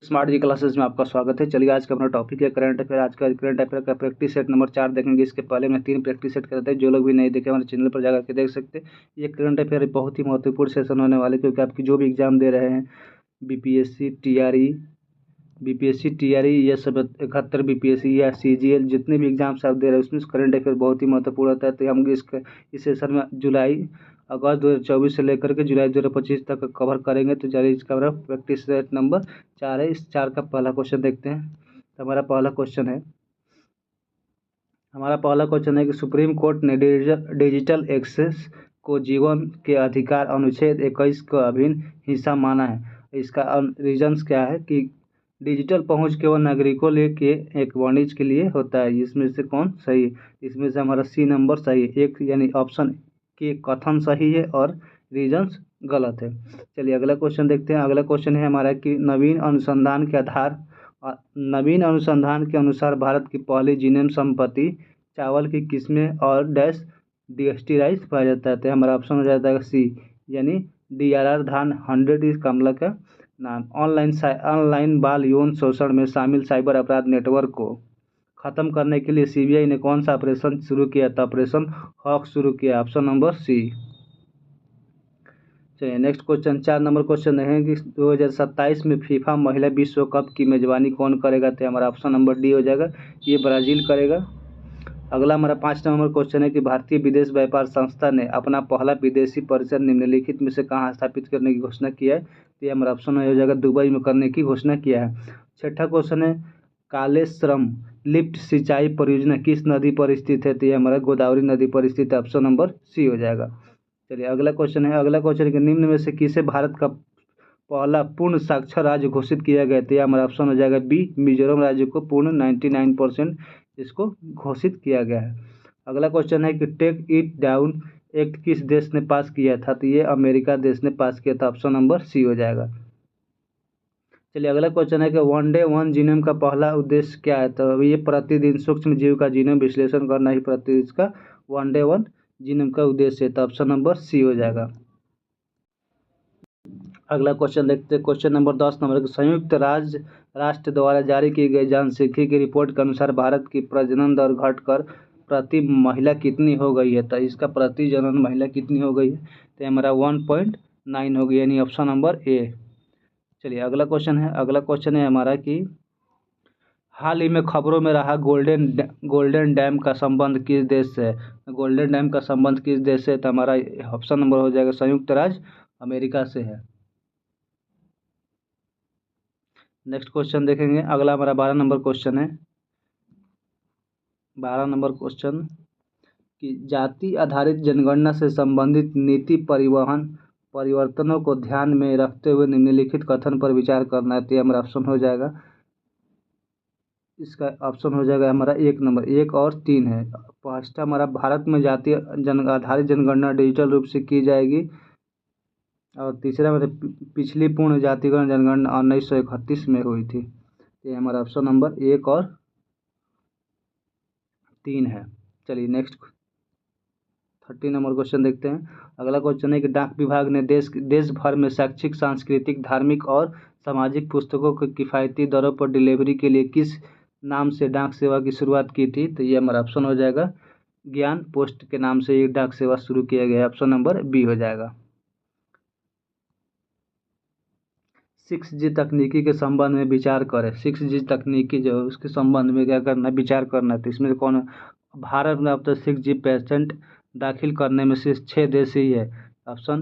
Smart जी classes में आपका स्वागत है। चलिए आज का अपना टॉपिक है करंट अफेयर। आज का करंट अफेयर का प्रैक्टिस सेट नंबर 4 देखेंगे। इसके पहले मैं 3 प्रैक्टिस सेट करते हैं, जो लोग भी नहीं देखे हमारे चैनल पर जाकर के देख सकते हैं। ये करंट अफेयर बहुत ही महत्वपूर्ण सेशन होने वाले, क्योंकि आपकी जो भी एग्जाम दे रहे हैं बीपीएससी टीआरई ये सब 71 बीपीएससी या सीजीएल जितने भी एग्जाम्स आप दे रहे हैं उसमें करंट अफेयर बहुत ही महत्वपूर्ण होता है। तो हम इस सेशन में अगस्त 2024 से लेकर के जुलाई 2025 तक कवर करेंगे। तो चलिए इसका प्रैक्टिस सेट नंबर 4 है। इस 4 का पहला क्वेश्चन देखते हैं। तो हमारा पहला क्वेश्चन है कि सुप्रीम कोर्ट ने डिजिटल एक्सेस को जीवन के अधिकार अनुच्छेद 21 का अभिन्न हिस्सा माना है। इसका रीजन्स क्या है कि डिजिटल पहुंच केवल नागरिकों के एक वाणिज्य के लिए होता है। इसमें से कौन सही है? इसमें से हमारा सी नंबर सही है, एक यानी ऑप्शन के कथन सही है और रीजन्स गलत है। चलिए अगला क्वेश्चन देखते हैं। अगला क्वेश्चन है हमारा कि नवीन अनुसंधान के अनुसार भारत की पहली जीनोम संपत्ति चावल की किस्में और डैश डीएसटी राइस पाया जाता है। तो हमारा ऑप्शन हो जाता है सी, यानी डीआरआर धान 100 इस कमला का नाम। ऑनलाइन बाल यौन शोषण में शामिल साइबर अपराध नेटवर्क को खत्म करने के लिए सीबीआई ने कौन सा ऑपरेशन शुरू किया था? ऑपरेशन हॉक शुरू किया, ऑप्शन नंबर सी। चलिए नेक्स्ट क्वेश्चन 4 नंबर क्वेश्चन है कि 2027 में फीफा महिला विश्व कप की मेजबानी कौन करेगा? तो हमारा ऑप्शन नंबर डी हो जाएगा, ये ब्राजील करेगा। अगला हमारा 5 नंबर क्वेश्चन है कि भारतीय विदेश व्यापार संस्था ने अपना पहला विदेशी परिसर निम्नलिखित में से कहाँ स्थापित करने की घोषणा किया है? तो ये हमारा ऑप्शन हो जाएगा दुबई में करने की घोषणा किया है। छठा क्वेश्चन है कालेश्वरम लिफ्ट सिंचाई परियोजना किस नदी पर स्थित है? तो ये हमारा गोदावरी नदी पर स्थित है, ऑप्शन नंबर सी हो जाएगा। चलिए अगला क्वेश्चन है कि निम्न में से किसे भारत का पहला पूर्ण साक्षर राज्य घोषित किया गया? तो हमारा ऑप्शन हो जाएगा बी, मिजोरम राज्य को पूर्ण 99% इसको घोषित किया गया है। अगला क्वेश्चन है कि टेक इट डाउन एक्ट किस देश ने पास किया था? तो ये अमेरिका देश ने पास किया था, ऑप्शन नंबर सी हो जाएगा। चलिए अगला क्वेश्चन है कि वन डे वन जीनोम का पहला उद्देश्य क्या है? तो ये प्रतिदिन सूक्ष्म जीव का जीनोम विश्लेषण करना ही प्रतिदिन इसका वन डे वन जीनोम का उद्देश्य है, तो ऑप्शन नंबर सी हो जाएगा। अगला क्वेश्चन देखते हैं, क्वेश्चन नंबर 10 नंबर संयुक्त राष्ट्र द्वारा जारी की गई जनसांख्यिकी की रिपोर्ट के अनुसार भारत की प्रजनन दर घटकर प्रति महिला कितनी हो गई है? तो इसका प्रति जनन महिला कितनी हो गई है? तो हमारा 1.9 हो गई, यानी ऑप्शन नंबर ए। चलिए अगला क्वेश्चन है हमारा कि हाल ही में खबरों में रहा गोल्डन डैम का संबंध किस देश से है? गोल्डन डैम का संबंध किस देश से? तो हमारा ऑप्शन नंबर हो जाएगा संयुक्त राज्य अमेरिका से है। नेक्स्ट क्वेश्चन देखेंगे। अगला हमारा 12 नंबर क्वेश्चन है। 12 नंबर क्वेश्चन कि जाति आधारित जनगणना से संबंधित नीति परिवर्तनों को ध्यान में रखते हुए निम्नलिखित कथन पर विचार करना है। तो हमारा ऑप्शन हो जाएगा, इसका ऑप्शन हो जाएगा हमारा 1 नंबर 1 और 3 है। फर्स्ट हमारा भारत में जातीय आधारित जनगणना डिजिटल रूप से की जाएगी, और तीसरा मतलब पिछली पूर्ण जातिगण जनगणना 1931 में हुई थी। ये हमारा ऑप्शन नंबर 1 और 3 है। चलिए नेक्स्ट 30 नंबर क्वेश्चन देखते हैं। अगला क्वेश्चन है कि डाक विभाग ने देश भर में शैक्षिक, सांस्कृतिक, धार्मिक और सामाजिक पुस्तकों को किफ़ायती दरों पर डिलीवरी के लिए किस नाम से डाक सेवा की शुरुआत की थी? तो ये हमारा ऑप्शन हो जाएगा ज्ञान पोस्ट के नाम से ये डाक सेवा शुरू किया गया है, ऑप्शन नंबर बी हो जाएगा। 6G तकनीकी के संबंध में विचार करें। 6G तकनीकी जो है उसके संबंध में क्या करना है? विचार करना है। तो इसमें कौन है? भारत में अब तक 6G पेटेंट दाखिल करने में सिर्फ 6 देश ही है, ऑप्शन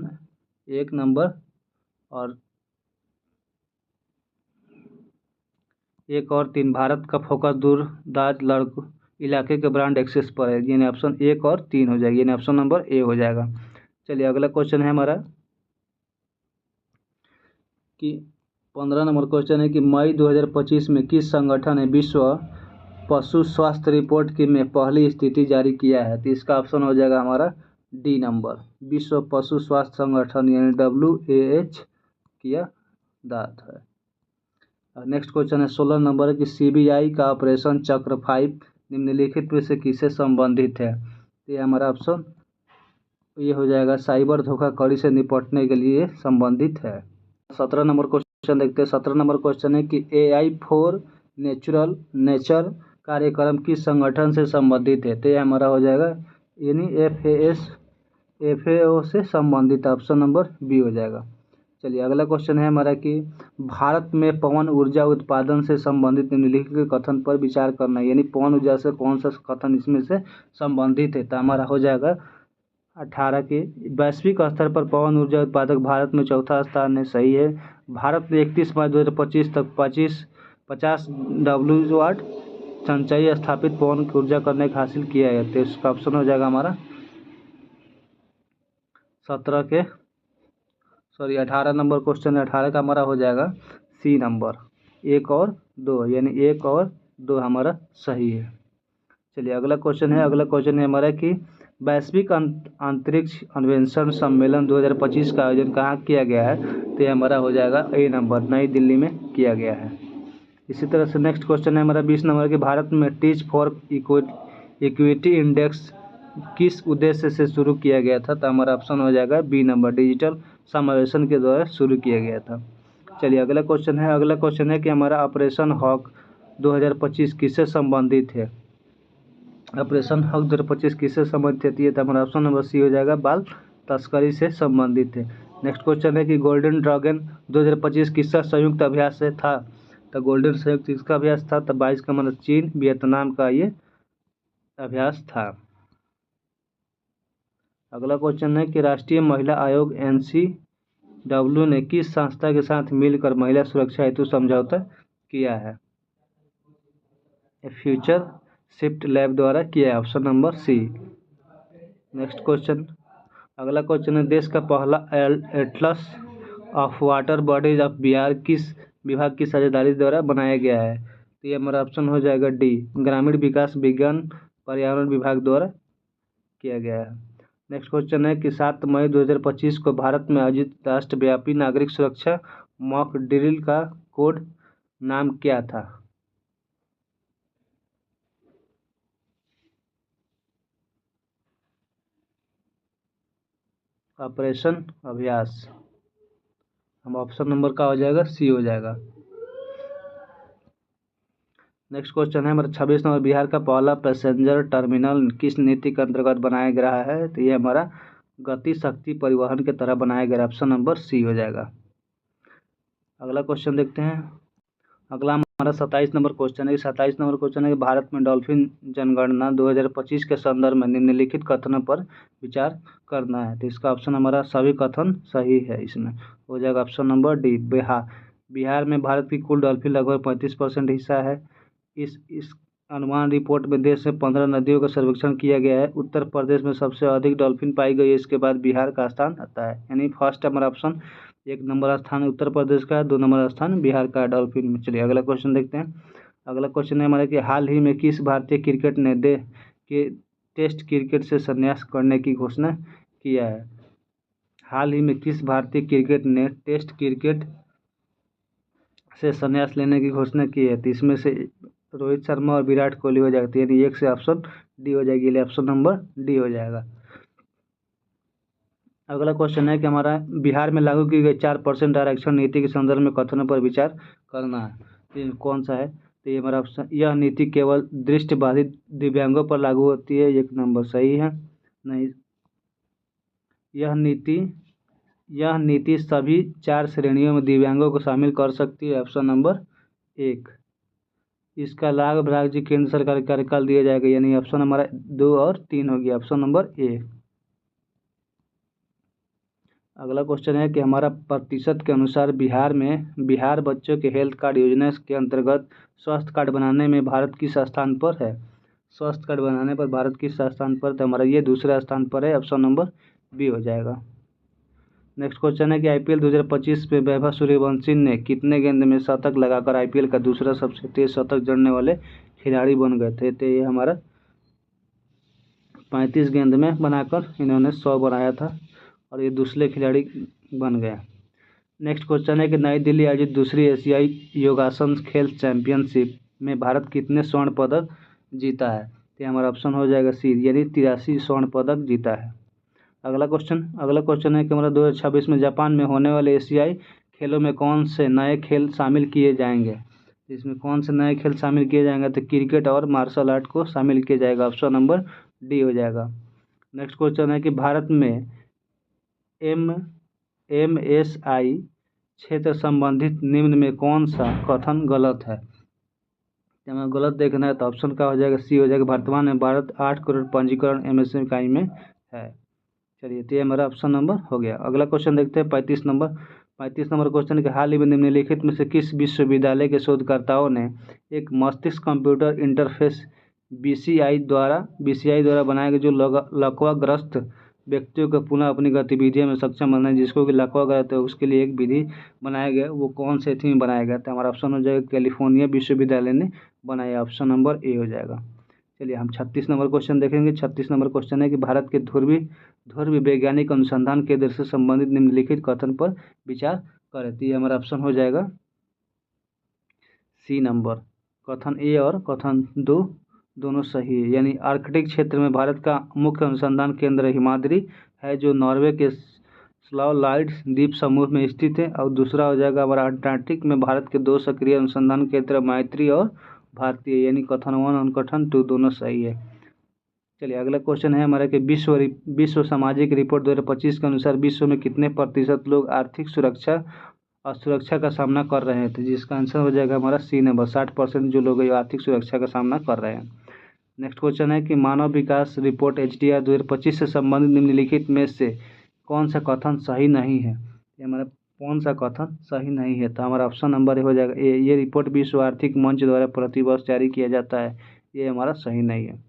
1 नंबर और 1 और 3। भारत का फोकस दूरदराज इलाके के ब्रांड एक्सेस पर है, यानी ऑप्शन 1 और 3 हो जाएगी, यानी ऑप्शन नंबर ए हो जाएगा। चलिए अगला क्वेश्चन है हमारा कि 15 नंबर क्वेश्चन है कि मई 2025 में किस संगठन ने विश्व पशु स्वास्थ्य रिपोर्ट की में पहली स्थिति जारी किया है? तो इसका ऑप्शन हो जाएगा हमारा डी नंबर, विश्व पशु स्वास्थ्य संगठन यानी WAH किया दात है। नेक्स्ट क्वेश्चन है 16 नंबर कि CBI का ऑपरेशन चक्र 5 निम्नलिखित में से किससे संबंधित है? तो ये हमारा ऑप्शन ये हो जाएगा साइबर धोखाधड़ी से निपटने के लिए संबंधित है। 17 नंबर क्वेश्चन क्वेश्चन देखते हैं। 17 नंबर क्वेश्चन है कि AI फॉर नेचर कार्यक्रम किस संगठन से संबंधित है? तो ये हमारा हो जाएगा यानी FAO से संबंधित, ऑप्शन नंबर बी हो जाएगा। चलिए अगला क्वेश्चन है हमारा कि भारत में पवन ऊर्जा उत्पादन से संबंधित निम्नलिखित कथन पर विचार करना है, यानी पवन ऊर्जा से कौन सा कथन इसमें से संबंधित है? तो हमारा हो जाएगा 18 के वैश्विक स्तर पर पवन ऊर्जा उत्पादक भारत में चौथा स्थान है, सही है। भारत ने 31 मार्च 2025 तक 50 WW संचयी स्थापित पवन की ऊर्जा करने का हासिल किया है। तो इसका ऑप्शन हो जाएगा हमारा 18 नंबर क्वेश्चन है। 18 का हमारा हो जाएगा सी नंबर, 1 और 2, यानी 1 और 2 हमारा सही है। चलिए अगला क्वेश्चन है हमारा कि वैश्विक अंतरिक्ष अन्वेषण सम्मेलन 2025 का आयोजन कहाँ किया गया है? तो ये हमारा हो जाएगा ए नंबर, नई दिल्ली में किया गया है। इसी तरह से नेक्स्ट क्वेश्चन है हमारा 20 नंबर कि भारत में टीच फॉर इक्विटी इंडेक्स किस उद्देश्य से शुरू किया गया था? तो हमारा ऑप्शन हो जाएगा बी नंबर, डिजिटल समावेशन के द्वारा शुरू किया गया था। चलिए अगला क्वेश्चन है कि हमारा ऑपरेशन हॉक 2025 किससे संबंधित है? ऑपरेशन हॉक 2025 किससे संबंधित है? तो हमारा ऑप्शन नंबर सी हो जाएगा, बाल तस्करी से संबंधित है। नेक्स्ट क्वेश्चन है कि गोल्डन ड्रैगन 2025 किसका संयुक्त अभ्यास से था? तो गोल्डन संयुक्त किसका अभ्यास था? तो 22 का मतलब चीन वियतनाम का ये अभ्यास था। अगला क्वेश्चन है कि राष्ट्रीय महिला आयोग NCW ने किस संस्था के साथ मिलकर महिला सुरक्षा हेतु समझौता किया है? फ्यूचर शिफ्ट लैब द्वारा किया है, option number C. Next question, अगला क्वेश्चन है देश का पहला atlas of water bodies of Bihar किस विभाग की साझेदारी द्वारा बनाया गया है? तो ये हमारा ऑप्शन हो जाएगा डी, ग्रामीण विकास विज्ञान पर्यावरण विभाग द्वारा किया गया है। नेक्स्ट क्वेश्चन है कि 7 मई 2025 को भारत में आयोजित राष्ट्रव्यापी नागरिक सुरक्षा मॉक ड्रिल का कोड नाम क्या था? ऑपरेशन अभ्यास, हम ऑप्शन नंबर का हो जाएगा सी हो जाएगा। नेक्स्ट क्वेश्चन है हमारा 26 नंबर, बिहार का पहला पैसेंजर टर्मिनल किस नीति के अंतर्गत बनाया गया है? तो ये हमारा गति शक्ति परिवहन के तरह बनाया गया, ऑप्शन नंबर सी हो जाएगा। अगला क्वेश्चन देखते हैं। अगला हमारा 27 नंबर क्वेश्चन है। 27 नंबर क्वेश्चन है कि भारत में डॉल्फिन जनगणना 2025 के संदर्भ में निम्नलिखित कथनों पर विचार करना है। तो इसका ऑप्शन हमारा सभी कथन सही है, इसमें हो जाएगा ऑप्शन नंबर डी। बिहार में भारत की कुल डॉल्फिन लगभग 35% हिस्सा है। इस अनुमान रिपोर्ट में देश में 15 नदियों का सर्वेक्षण किया गया है। उत्तर प्रदेश में सबसे अधिक डॉल्फिन पाई गई है, इसके बाद बिहार का स्थान आता है, यानी फर्स्ट हमारा ऑप्शन 1 नंबर स्थान उत्तर प्रदेश का है, 2 नंबर स्थान बिहार का डॉल्फिन में। चलिए अगला क्वेश्चन देखते हैं। अगला क्वेश्चन है हमारा कि हाल ही में किस भारतीय क्रिकेट ने टेस्ट क्रिकेट से संन्यास करने की घोषणा किया है? हाल ही में किस भारतीय क्रिकेट ने टेस्ट क्रिकेट से संन्यास लेने की घोषणा की है? तो इसमें से रोहित शर्मा और विराट कोहली हो जाती है, यानी 1 से ऑप्शन डी हो जाएगी, ऑप्शन नंबर डी हो जाएगा। अगला क्वेश्चन है कि हमारा बिहार में लागू की गई 4% आरक्षण नीति के संदर्भ में कथनों पर विचार करना है। तो कौन सा है? तो ये हमारा ऑप्शन, यह नीति केवल दृष्टिबाधित दिव्यांगों पर लागू होती है, 1 नंबर सही है। नहीं, यह नीति सभी 4 श्रेणियों में दिव्यांगों को शामिल कर सकती है, ऑप्शन नंबर 1। इसका लाभ राज्य केंद्र सरकार के कार्यकाल दिया जाएगा, यानी ऑप्शन हमारा 2 और 3 हो गया, ऑप्शन नंबर ए। अगला क्वेश्चन है कि हमारा प्रतिशत के अनुसार बिहार बच्चों के हेल्थ कार्ड योजना के अंतर्गत स्वास्थ्य कार्ड बनाने में भारत किस स्थान पर है? स्वास्थ्य कार्ड बनाने पर भारत किस स्थान पर? तो हमारा ये दूसरा स्थान पर है, ऑप्शन नंबर बी हो जाएगा। नेक्स्ट क्वेश्चन है कि IPL 2025 में वैभव सूर्यवंशी ने कितने गेंद में शतक लगाकर IPL का दूसरा सबसे तेज शतक जड़ने वाले खिलाड़ी बन गए थे? तो ये हमारा 35 गेंद में बनाकर इन्होंने 100 बनाया था और ये दूसरे खिलाड़ी बन गया। नेक्स्ट क्वेश्चन है कि नई दिल्ली आयोजित दूसरी एशियाई योगासन खेल चैंपियनशिप में भारत कितने स्वर्ण पदक जीता है? तो हमारा ऑप्शन हो जाएगा सी, यानी 83 स्वर्ण पदक जीता है। अगला क्वेश्चन है कि हमारा 2026 में जापान में होने वाले एशियाई खेलों में कौन से नए खेल शामिल किए जाएंगे? इसमें कौन से नए खेल शामिल किए जाएंगे? तो क्रिकेट और मार्शल आर्ट को शामिल किया जाएगा। ऑप्शन नंबर डी हो जाएगा। नेक्स्ट क्वेश्चन है कि भारत में MSI क्षेत्र संबंधित निम्न में कौन सा कथन गलत है? हमें गलत देखना है तो ऑप्शन का हो जाएगा सी हो जाएगा। वर्तमान में भारत 8 करोड़ पंजीकरण MSI इकाई में है। चलिए, तो ये हमारा ऑप्शन नंबर हो गया। अगला क्वेश्चन देखते हैं 35 नंबर क्वेश्चन के हाल ही में निम्नलिखित में से किस विश्वविद्यालय के शोधकर्ताओं ने एक मस्तिष्क कंप्यूटर इंटरफेस BCI द्वारा बनाए गए जो लकवाग्रस्त व्यक्तियों को पुनः अपनी गतिविधियों में सक्षम बनाए, जिसको कि लकवाग्रस्त है उसके लिए एक विधि बनाया गया, वो कौन से थी में बनाया गया? तो हमारा ऑप्शन हो जाएगा कैलिफोर्निया विश्वविद्यालय ने बनाया। ऑप्शन नंबर ए हो जाएगा। चलिए, हम 36 नंबर क्वेश्चन देखेंगे। 36 नंबर क्वेश्चन है कि भारत के ध्रुवीय वैज्ञानिक अनुसंधान केंद्र से संबंधित निम्नलिखित कथन पर विचार करें। तो ये हमारा ऑप्शन हो जाएगा सी नंबर। कथन ए और कथन दो दोनों सही है, यानी आर्कटिक क्षेत्र में भारत का मुख्य अनुसंधान केंद्र हिमाद्री है, जो नॉर्वे के स्लॉलाइड द्वीप समूह में स्थित है। और दूसरा हो जाएगा हमारा अंटार्कटिक में भारत के 2 सक्रिय अनुसंधान केंद्र मैत्री और भारतीय, यानी कथन 1 और कथन 2 दोनों सही है। चलिए, अगला क्वेश्चन है हमारा कि विश्व सामाजिक रिपोर्ट 2025 के अनुसार विश्व में कितने प्रतिशत लोग आर्थिक असुरक्षा का सामना कर रहे हैं? तो जिसका आंसर हो जाएगा हमारा सी नंबर। 60% जो लोग आर्थिक सुरक्षा का सामना कर रहे हैं। नेक्स्ट क्वेश्चन है कि मानव विकास रिपोर्ट HDR 2025 से संबंधित निम्नलिखित में से कौन सा कथन सही नहीं है? ये हमारा कौन सा कथन सही नहीं है? तो हमारा ऑप्शन नंबर हो जाएगा ए। ये रिपोर्ट विश्व आर्थिक मंच द्वारा प्रतिवर्ष जारी किया जाता है, ये हमारा सही नहीं है।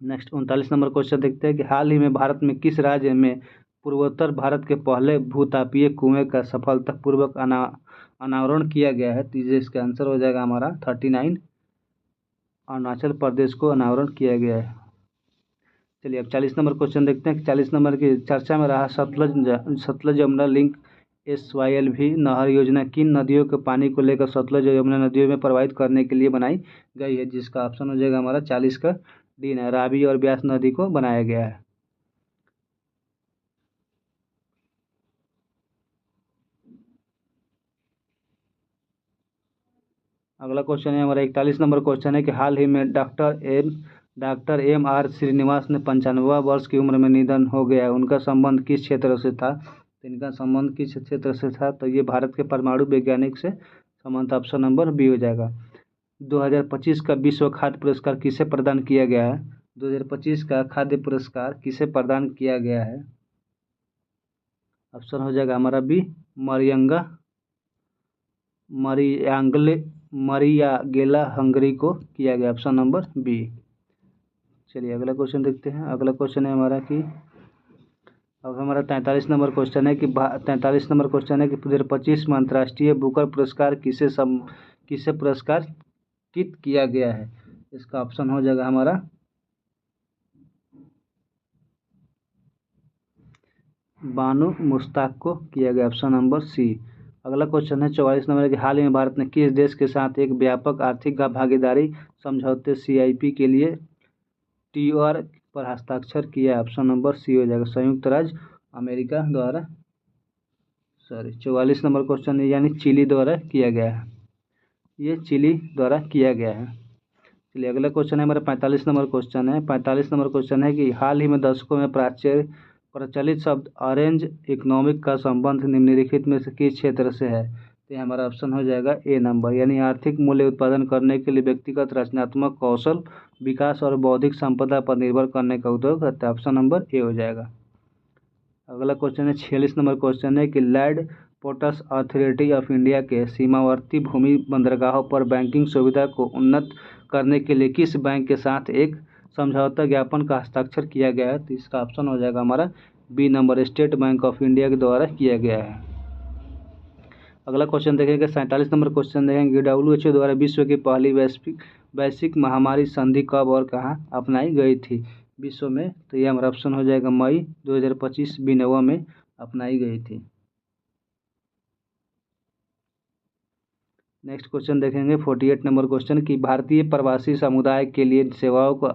नेक्स्ट 39 नंबर क्वेश्चन देखते हैं कि हाल ही में भारत में किस राज्य में पूर्वोत्तर भारत के पहले भूतापीय कुएं का सफलतापूर्वक अनावरण किया गया है? तो इसका आंसर हो जाएगा हमारा 39 अरुणाचल प्रदेश को अनावरण किया गया है। चलिए, अब 40 नंबर क्वेश्चन देखते हैं कि 40 नंबर की चर्चा में रहा सतलज यमुना लिंक SYLV नहर योजना किन नदियों के पानी को लेकर सतलज और यमुना नदियों में प्रवाहित करने के लिए बनाई गई है? जिसका ऑप्शन हो जाएगा हमारा 40 का डी है। रावी और ब्यास नदी को बनाया गया है। अगला क्वेश्चन है हमारा 41 नंबर क्वेश्चन है कि हाल ही में डॉक्टर MR श्रीनिवास ने 95 वर्ष की उम्र में निधन हो गया है। उनका संबंध किस क्षेत्र से था? तो इनका संबंध किस क्षेत्र से था? तो ये भारत के परमाणु वैज्ञानिक से संबंध। ऑप्शन नंबर बी हो जाएगा। 2025 का विश्व खाद्य पुरस्कार किसे प्रदान किया गया है? 2025 का खाद्य पुरस्कार किसे प्रदान किया गया है? ऑप्शन हो जाएगा हमारा बी, मरियागेला हंगरी को किया गया। Option number B. चलिए, अगला क्वेश्चन देखते हैं। अगला क्वेश्चन है हमारा कि अब हमारा 43 नंबर क्वेश्चन है कि 43 नंबर क्वेश्चन है कि 2025 में अंतर्राष्ट्रीय बुकर पुरस्कार किसे पुरस्कृत किया गया है? इसका ऑप्शन हो जाएगा हमारा बानो मुश्ताक को किया गया। Option number C. अगला क्वेश्चन है 44 नंबर कि हाल ही में भारत ने किस देश के साथ एक व्यापक आर्थिक भागीदारी समझौते CIP के लिए TOR पर हस्ताक्षर किया? ऑप्शन नंबर सी हो जाएगा, संयुक्त राज्य अमेरिका द्वारा। 44 नंबर क्वेश्चन है यानी चिली द्वारा किया गया है। ये चिली द्वारा किया गया है। चलिए, अगला क्वेश्चन है हमारा 45 नंबर क्वेश्चन है। 45 नंबर क्वेश्चन है कि हाल ही में दशकों में प्रचलित शब्द ऑरेंज इकोनॉमिक का संबंध निम्नलिखित में से किस क्षेत्र से है? तो हमारा ऑप्शन हो जाएगा ए नंबर, यानी आर्थिक मूल्य उत्पादन करने के लिए व्यक्तिगत रचनात्मक कौशल विकास और बौद्धिक संपदा पर निर्भर करने का उद्योग है। ऑप्शन नंबर ए हो जाएगा। अगला क्वेश्चन है 46 नंबर क्वेश्चन है कि land ports authority of India के सीमावर्ती भूमि बंदरगाहों पर बैंकिंग सुविधा को उन्नत करने के लिए किस बैंक के साथ एक समझौता ज्ञापन का हस्ताक्षर किया गया है? तो इसका ऑप्शन हो जाएगा हमारा B number, State Bank of India के द्वारा किया गया है। अगला क्वेश्चन देखेंगे 47 नंबर क्वेश्चन देखेंगे WHO द्वारा विश्व की पहली वैश्विक महामारी संधि कब और कहाँ अपनाई गई थी विश्व में? तो यह हमारा ऑप्शन हो जाएगा मई 2025 वियना में अपनाई गई थी। नेक्स्ट क्वेश्चन देखेंगे 48 नंबर क्वेश्चन कि भारतीय प्रवासी समुदाय के लिए सेवाओं को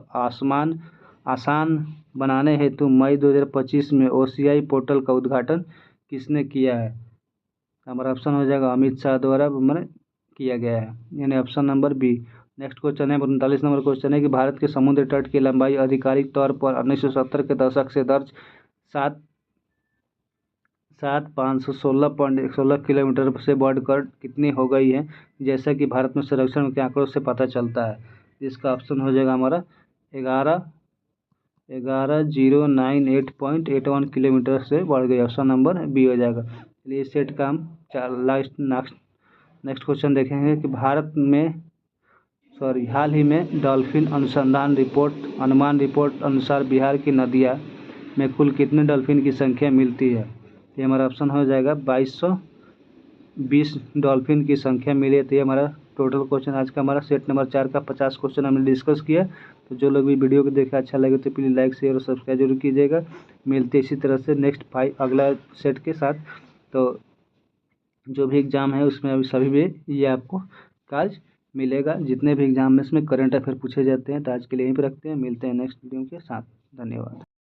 आसान बनाने हेतु मई 2025 में OCI पोर्टल का उद्घाटन किसने किया है? हमारा ऑप्शन हो जाएगा अमित शाह द्वारा मैंने किया गया है, यानी option number B. Next question है 39 नंबर क्वेश्चन है कि भारत के समुद्र तट की लंबाई आधिकारिक तौर पर 1970 के दशक से दर्ज 516 किलोमीटर से बढ़कर कितनी हो गई है, जैसा कि भारत में सर्वेक्षण के आंकड़ों से पता चलता है। इसका ऑप्शन हो जाएगा हमारा 11,098.81 किलोमीटर से बढ़ गई, ऑप्शन नंबर बी हो जाएगा। चलिए सेट का हम नेक्स्ट क्वेश्चन देखेंगे कि हाल ही में डॉल्फिन अनुसंधान अनुमान रिपोर्ट अनुसार बिहार की नदियाँ में कुल कितने डॉल्फिन की संख्या मिलती है। ये हमारा ऑप्शन हो जाएगा 2220 डॉल्फिन की संख्या मिली है। तो ये हमारा टोटल क्वेश्चन आज का हमारा सेट नंबर 4 का 50 क्वेश्चन हमने डिस्कस किया। तो जो लोग भी वीडियो को देखा अच्छा लगे तो प्लीज़ लाइक शेयर और सब्सक्राइब जरूर कीजिएगा। मिलते इसी तरह से नेक्स्ट 5 अगला सेट के साथ। तो जो भी एग्ज़ाम है उसमें अभी सभी में ये आपको काज मिलेगा, जितने भी एग्ज़ाम में इसमें करंट अफेयर पूछे जाते हैं। तो आज के लिए यहीं पर रखते हैं, मिलते हैं नेक्स्ट वीडियो के साथ। धन्यवाद।